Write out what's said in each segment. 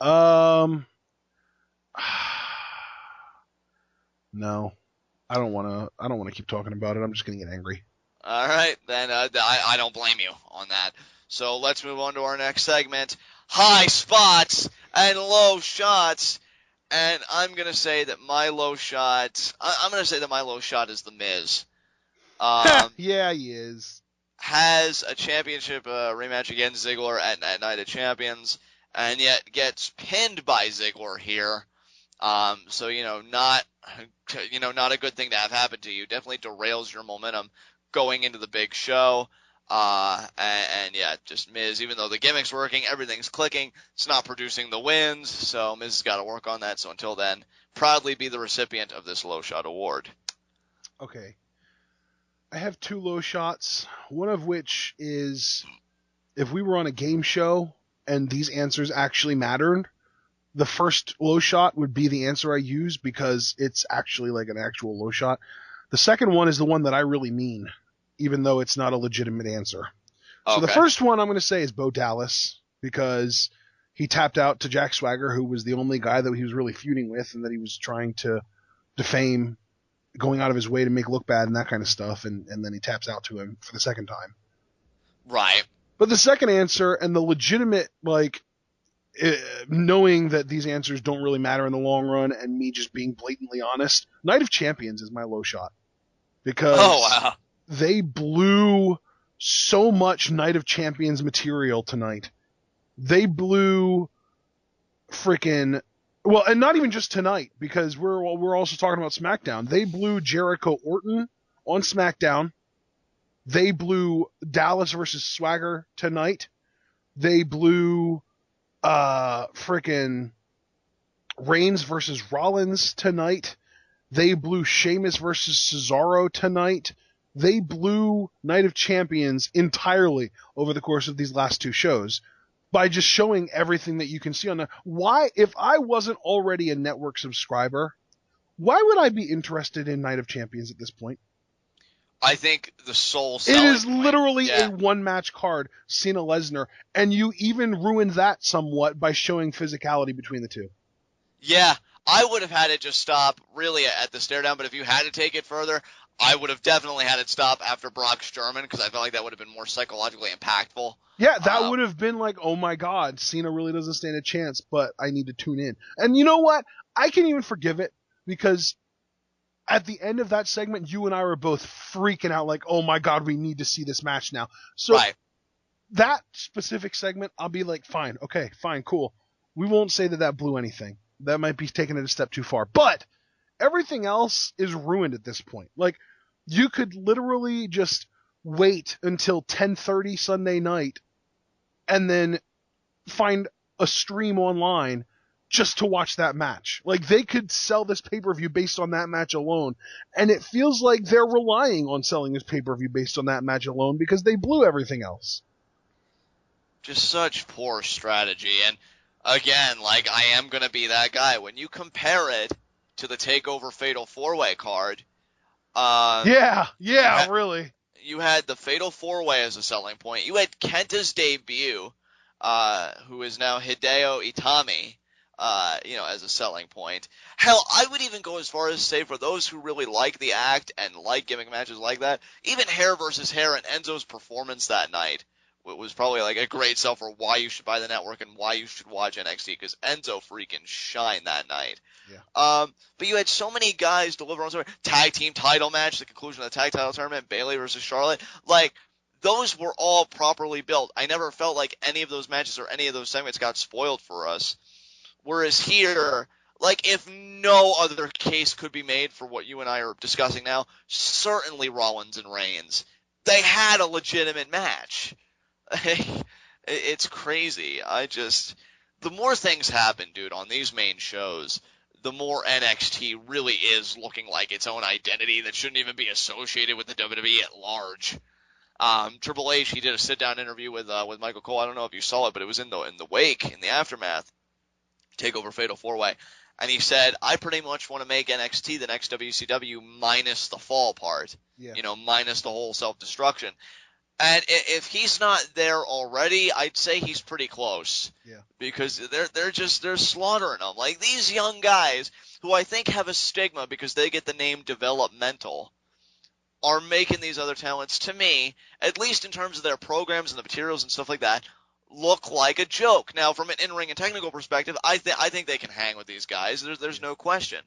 Um, no, I don't want to. I don't want to keep talking about it. I'm just gonna get angry. All right, then I don't blame you on that. So let's move on to our next segment: high spots and low shots. And I'm gonna say that my low shot. I'm gonna say that my low shot is the Miz. Um, Yeah, he is. has a championship rematch against Ziggler at Night of Champions, and yet gets pinned by Ziggler here. So not a good thing to have happen to you. Definitely derails your momentum going into the big show. And yeah, just Miz, even though the gimmick's working, everything's clicking, it's not producing the wins. So Miz has got to work on that. So until then, proudly be the recipient of this low shot award. Okay. I have two low shots, one of which is if we were on a game show and these answers actually mattered, the first low shot would be the answer I use because it's actually like an actual low shot. The second one is the one that I really mean, even though it's not a legitimate answer. So the Okay. first one I'm going to say is Bo Dallas because he tapped out to Jack Swagger, who was the only guy that he was really feuding with and that he was trying to defame, going out of his way to make look bad and that kind of stuff, and then he taps out to him for the second time. Right. But the second answer and the legitimate, like, knowing that these answers don't really matter in the long run and me just being blatantly honest, Night of Champions is my low shot. Because Oh wow. they blew so much Night of Champions material tonight. They blew freaking well, and not even just tonight, because we're also talking about SmackDown. They blew Jericho Orton on SmackDown. They blew Dallas versus Swagger tonight. They blew freaking Reigns versus Rollins tonight. They blew Sheamus versus Cesaro tonight. They blew Night of Champions entirely over the course of these last two shows by just showing everything that you can see on there. Why, if I wasn't already a network subscriber, why would I be interested in Night of Champions at this point? I think the sole It selling is point. literally Yeah. a one-match card, Cena Lesnar, and you even ruined that somewhat by showing physicality between the two. Yeah, I would have had it just stop really at the stare down, but if you had to take it further, I would have definitely had it stop after Brock Sturman because I felt like that would have been more psychologically impactful. Yeah, that would have been like, oh my god, Cena really doesn't stand a chance, but I need to tune in. And you know what? I can even forgive it because at the end of that segment, you and I were both freaking out like, oh my god, we need to see this match now. So Right. that specific segment, I'll be like, fine, okay, fine, cool. We won't say that blew anything. That might be taking it a step too far. But everything else is ruined at this point. Like, you could literally just wait until 10:30 Sunday night and then find a stream online just to watch that match. Like, they could sell this pay-per-view based on that match alone, and it feels like they're relying on selling this pay-per-view based on that match alone because they blew everything else. Just such poor strategy. And again, like, I am going to be that guy. When you compare it to the TakeOver Fatal 4-Way card, Really. You had the Fatal 4-Way as a selling point. You had Kenta's debut, who is now Hideo Itami, as a selling point. Hell, I would even go as far as say for those who really like the act and like gimmick matches like that, even Hair versus Hair and Enzo's performance that night was probably like a great sell for why you should buy the network and why you should watch NXT because Enzo freaking shined that night. Yeah. But you had so many guys deliver on tag team title match, the conclusion of the tag title tournament, Bayley versus Charlotte. Like, those were all properly built. I never felt like any of those matches or any of those segments got spoiled for us. Whereas here, like, if no other case could be made for what you and I are discussing now, certainly Rollins and Reigns. They had a legitimate match. It's crazy. The more things happen, dude, on these main shows, the more NXT really is looking like its own identity that shouldn't even be associated with the WWE at large. Triple H, he did a sit-down interview with Michael Cole. I don't know if you saw it, but it was in the wake, in the aftermath, TakeOver Fatal 4-Way. And he said, I pretty much want to make NXT the next WCW minus the fall part. Yeah. Minus the whole self-destruction. And if he's not there already, I'd say he's pretty close. Yeah. Because they're slaughtering them. Like these young guys who I think have a stigma because they get the name developmental are making these other talents, to me, at least in terms of their programs and the materials and stuff like that, look like a joke. Now, from an in-ring and technical perspective, I think they can hang with these guys. There's no question.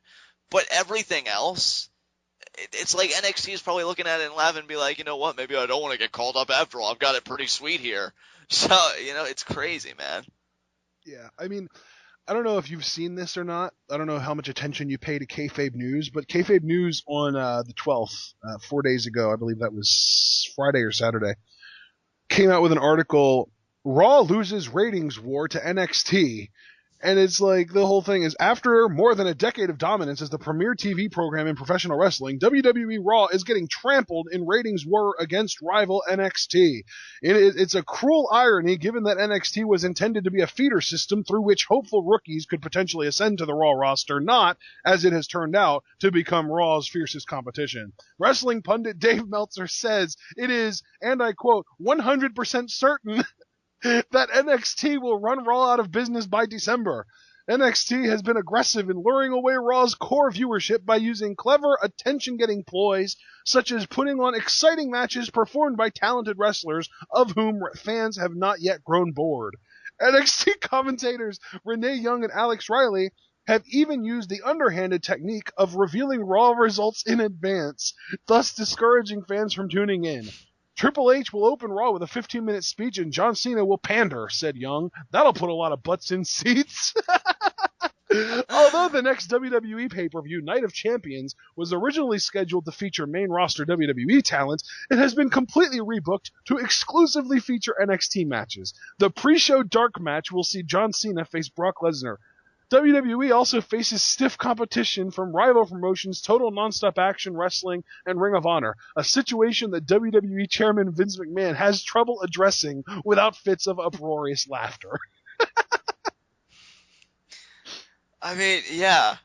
But everything else, it's like NXT is probably looking at it and laughing and be like, you know what, maybe I don't want to get called up after all. I've got it pretty sweet here. So, it's crazy, man. Yeah. I mean, I don't know if you've seen this or not. I don't know how much attention you pay to Kayfabe News, but Kayfabe News on the 12th, 4 days ago, I believe that was Friday or Saturday, came out with an article, Raw loses ratings war to NXT. And it's like the whole thing is after more than a decade of dominance as the premier TV program in professional wrestling, WWE Raw is getting trampled in ratings war against rival NXT. It's a cruel irony given that NXT was intended to be a feeder system through which hopeful rookies could potentially ascend to the Raw roster, not, as it has turned out, to become Raw's fiercest competition. Wrestling pundit Dave Meltzer says it is, and I quote, 100% certain that NXT will run Raw out of business by December. NXT has been aggressive in luring away Raw's core viewership by using clever, attention-getting ploys, such as putting on exciting matches performed by talented wrestlers, of whom fans have not yet grown bored. NXT commentators Renee Young and Alex Riley have even used the underhanded technique of revealing Raw results in advance, thus discouraging fans from tuning in. Triple H will open Raw with a 15-minute speech and John Cena will pander, said Young. That'll put a lot of butts in seats. Although the next WWE pay-per-view, Night of Champions, was originally scheduled to feature main roster WWE talent, it has been completely rebooked to exclusively feature NXT matches. The pre-show dark match will see John Cena face Brock Lesnar. WWE also faces stiff competition from rival promotions Total Nonstop Action Wrestling and Ring of Honor, a situation that WWE Chairman Vince McMahon has trouble addressing without fits of uproarious laughter. I mean, yeah.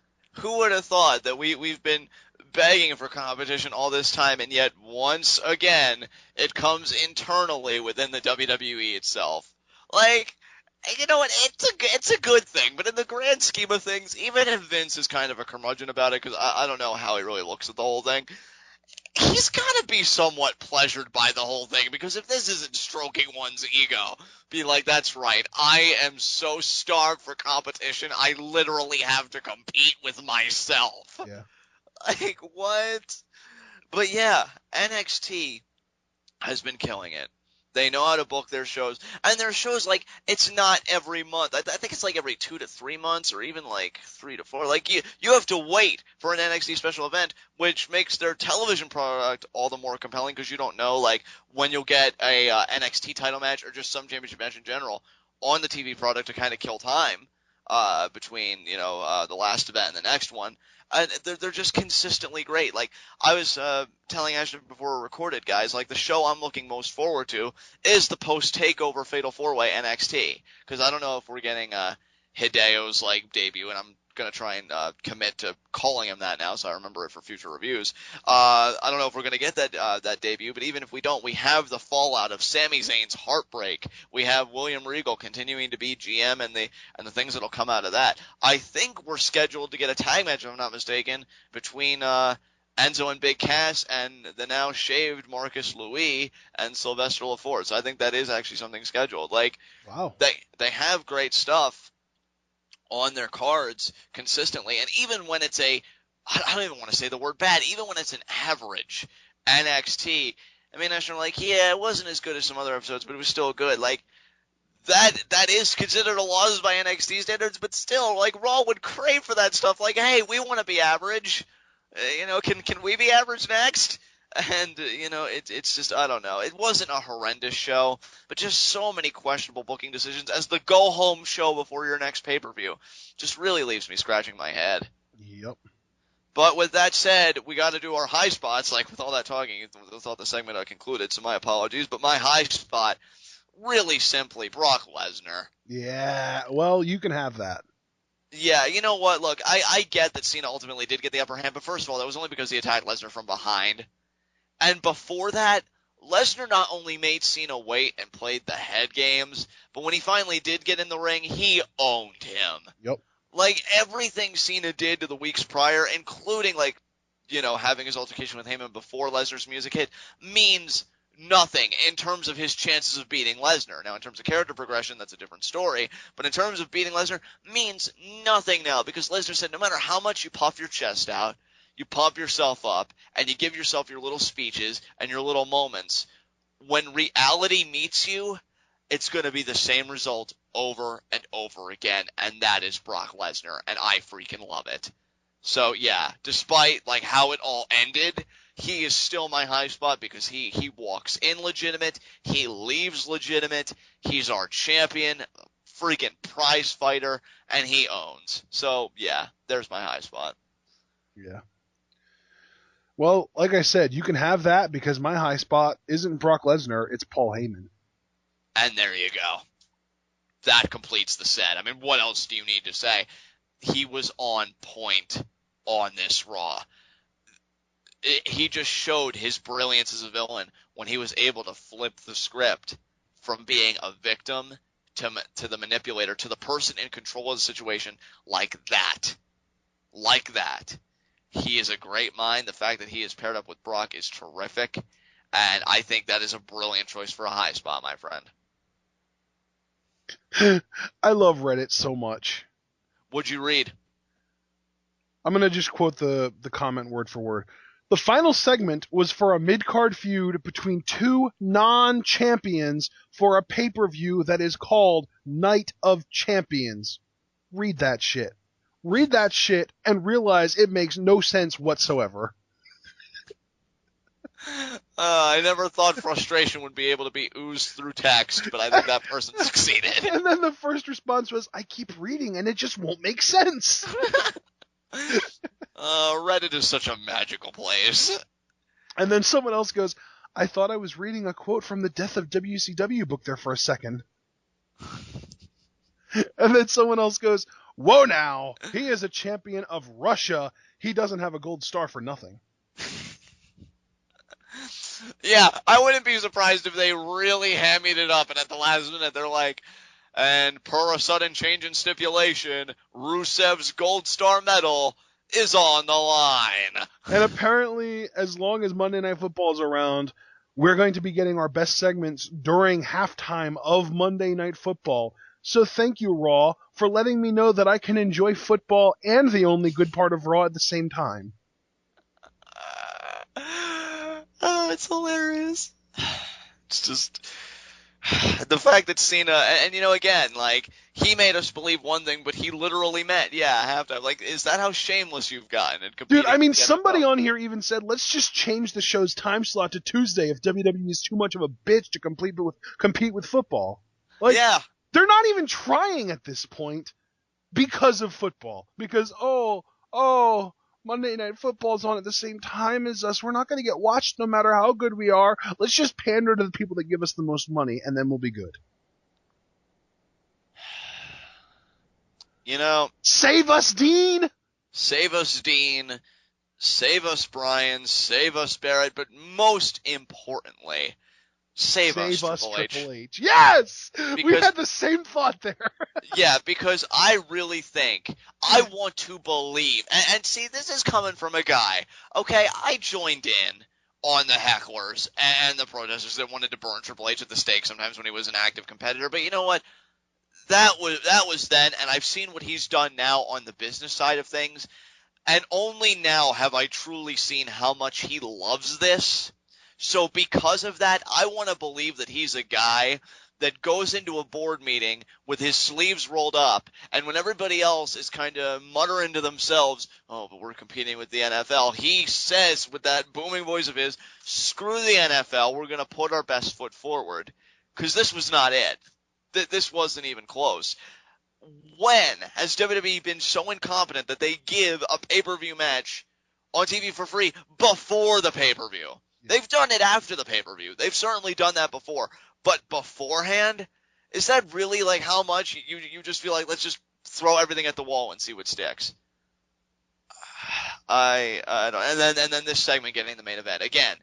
Who would have thought that we've been begging for competition all this time, and yet once again it comes internally within the WWE itself. Like, you know what? It's a good thing, but in the grand scheme of things, even if Vince is kind of a curmudgeon about it, because I don't know how he really looks at the whole thing, he's got to be somewhat pleasured by the whole thing, because if this isn't stroking one's ego, be like, that's right, I am so starved for competition, I literally have to compete with myself. Yeah. Like, what? But yeah, NXT has been killing it. They know how to book their shows, and their shows, like, it's not every month. I think it's like every 2 to 3 months, or even like 3 to 4. Like, you have to wait for an NXT special event, which makes their television product all the more compelling, because you don't know, like, when you'll get a NXT title match or just some championship match in general on the TV product to kind of kill time between, the last event and the next one. And they're just consistently great. Like, I was telling Ashton before we recorded, guys, like, the show I'm looking most forward to is the post-takeover Fatal 4-Way NXT. Because I don't know if we're getting Hideo's, like, debut, and I'm going to try and commit to calling him that now so I remember it for future reviews. I don't know if we're going to get that debut, but even if we don't, we have the fallout of Sami Zayn's heartbreak. We have William Regal continuing to be GM and the things that'll come out of that. I think we're scheduled to get a tag match, if I'm not mistaken, between Enzo and Big Cass and the now shaved Marcus Louis and Sylvester LaForce. So I think that is actually something scheduled. Like, Wow. they have great stuff on their cards consistently, and even when it's I don't even want to say the word bad, even when it's an average NXT, I mean, I'm like, yeah, it wasn't as good as some other episodes, but it was still good. Like, that is considered a loss by NXT standards, but still, like, Raw would crave for that stuff. Like, hey, we want to be average. Can we be average next? And, it's just, I don't know. It wasn't a horrendous show, but just so many questionable booking decisions as the go-home show before your next pay-per-view. Just really leaves me scratching my head. Yep. But with that said, we got to do our high spots. Like, with all that talking, I thought the segment concluded, so my apologies. But my high spot, really simply, Brock Lesnar. Yeah, well, you can have that. Yeah, you know what? Look, I get that Cena ultimately did get the upper hand, but first of all, that was only because he attacked Lesnar from behind. And before that, Lesnar not only made Cena wait and played the head games, but when he finally did get in the ring, he owned him. Yep. Like, everything Cena did to the weeks prior, including, like, having his altercation with Heyman before Lesnar's music hit, means nothing in terms of his chances of beating Lesnar. Now, in terms of character progression, that's a different story. But in terms of beating Lesnar, means nothing now, because Lesnar said no matter how much you puff your chest out, you pump yourself up, and you give yourself your little speeches and your little moments, when reality meets you, it's going to be the same result over and over again, and that is Brock Lesnar, and I freaking love it. So, yeah, despite, like, how it all ended, he is still my high spot because he walks in legitimate, he leaves legitimate, he's our champion, freaking prize fighter, and he owns. So, yeah, there's my high spot. Yeah. Well, like I said, you can have that because my high spot isn't Brock Lesnar, it's Paul Heyman. And there you go. That completes the set. I mean, what else do you need to say? He was on point on this Raw. He just showed his brilliance as a villain when he was able to flip the script from being a victim to the manipulator, to the person in control of the situation like that. Like that. He is a great mind. The fact that he is paired up with Brock is terrific. And I think that is a brilliant choice for a high spot, my friend. I love Reddit so much. What'd you read? I'm going to just quote the comment word for word. The final segment was for a mid-card feud between two non-champions for a pay-per-view that is called Night of Champions. Read that shit. Read that shit and realize it makes no sense whatsoever. I never thought frustration would be able to be oozed through text, but I think that person succeeded. And then the first response was, I keep reading and it just won't make sense. Reddit is such a magical place. And then someone else goes, I thought I was reading a quote from the Death of WCW book there for a second. And then someone else goes, whoa now, he is a champion of Russia. He doesn't have a gold star for nothing. Yeah, I wouldn't be surprised if they really hammied it up, and at the last minute they're like, and per a sudden change in stipulation, Rusev's gold star medal is on the line. And apparently, as long as Monday Night Football is around, we're going to be getting our best segments during halftime of Monday Night Football. So thank you, Raw, for letting me know that I can enjoy football and the only good part of Raw at the same time. Oh, it's hilarious. It's just the fact that Cena, and again, like, he made us believe one thing, but he literally meant, yeah, halftime. Like, is that how shameless you've gotten? Dude, I mean, somebody on here even said, let's just change the show's time slot to Tuesday if WWE is too much of a bitch to compete with football. Like, yeah. They're not even trying at this point because of football. Because, Monday Night Football's on at the same time as us. We're not going to get watched no matter how good we are. Let's just pander to the people that give us the most money, and then we'll be good. Save us, Dean! Save us, Dean. Save us, Brian. Save us, Barrett. But most importantly, Save us, Triple H. Yes! We had the same thought there. Yeah, because I really think, I want to believe, and see, this is coming from a guy, okay, I joined in on the hecklers and the protesters that wanted to burn Triple H at the stake sometimes when he was an active competitor, but you know what? That was then, and I've seen what he's done now on the business side of things, and only now have I truly seen how much he loves this. So because of that, I want to believe that he's a guy that goes into a board meeting with his sleeves rolled up, and when everybody else is kind of muttering to themselves, oh, but we're competing with the NFL, he says with that booming voice of his, screw the NFL, we're going to put our best foot forward. Because this was not it. This wasn't even close. When has WWE been so incompetent that they give a pay-per-view match on TV for free before the pay-per-view? They've done it after the pay-per-view. They've certainly done that before. But beforehand, is that really like how much you just feel like, let's just throw everything at the wall and see what sticks? I don't. And then this segment getting the main event. Again,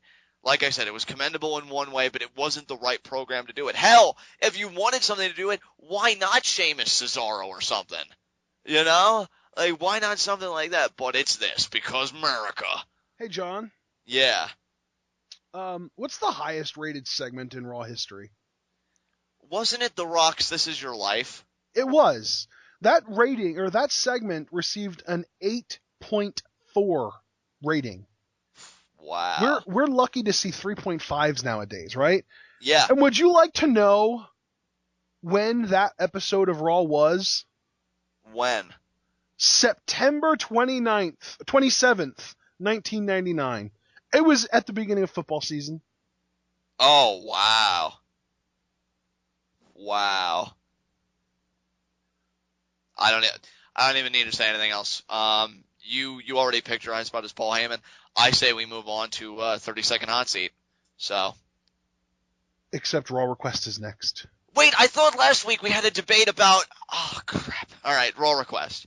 Like I said, it was commendable in one way, but it wasn't the right program to do it. Hell, if you wanted something to do it, why not Sheamus, Cesaro, or something? You know? Like, why not something like that? But it's this, because America. Hey, John. Yeah. What's the highest rated segment in Raw history? Wasn't it The Rock's This Is Your Life? It was. That rating, or that segment, received an 8.4 rating. Wow. We're lucky to see 3.5s nowadays, right? Yeah. And would you like to know when that episode of Raw was? When? September 27th, 1999. It was at the beginning of football season. Oh, wow. Wow. I don't even need to say anything else. You already picked your high spot as Paul Heyman. I say we move on to 30-second hot seat. So. Except Raw Request is next. Wait, I thought last week we had a debate about. Oh crap! All right, Raw Request.